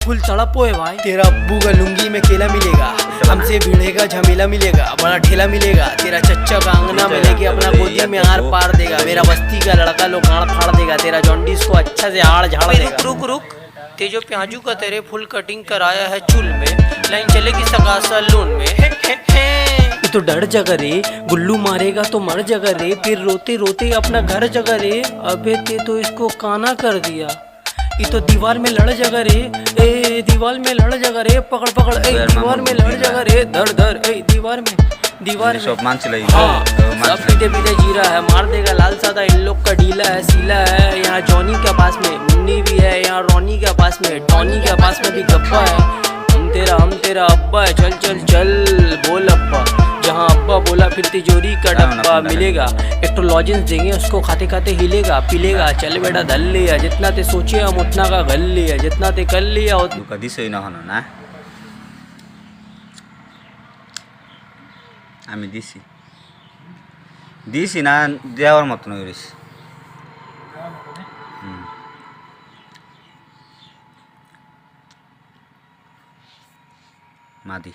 Full तड़पो है भाई। तेरा अब्बू का लुंगी में केला मिलेगा, हमसे भिड़ेगा झमेला मिलेगा, बड़ा ठेला मिलेगा, तेरा चच्चा का अंगना में लेके अपना गोदी में हार पार देगा, मेरा बस्ती का लड़का लोग गाड़ फाड़ देगा, तेरा जॉन्डिस को अच्छा से हाड़ झाड़ देगा। रुक रुक ते जो प्याजू का तेरे फुल कटिंग कराया है चूल में, लाइन चलेगी सगा सलून में। तो डर जगा रे, गुल्लू मारेगा तो मर जगा रे, फिर रोते रोते अपना घर जगा रे। अबे ते तो इसको काना कर दिया, ये तो दीवार में लड़ जगा रे, ए दीवार में लड़ जगा रे, पकड़ पकड़ ए दीवार में लड़ जगा रे, धर धर ए दीवार में सब मान चलाई। हाँ सब पीते पीते जी रहा है, मार देगा लाल सादा, इन लोग का डीला है सीला है। यहाँ जॉनी के पास में मुन्नी भी है, यहाँ रोनी के पास में टॉनी के पास में भी गप्पा है। हम तेरा अब्बा है, चल चल चल बोल अब्बा, जहाँ अब्बा बोला फिर तिजोरी का डब्बा मिलेगा। एक तो लॉजेंस देंगे उसको, खाते खाते हिलेगा पिलेगा। चल बेटा धल लिया, जितना ते सोचे हम उतना का गल लिया, जितना ते कर लिया उतना। कदी सही ना होना ना आम्ही दिसी ना देवार मत नगरीस मादी।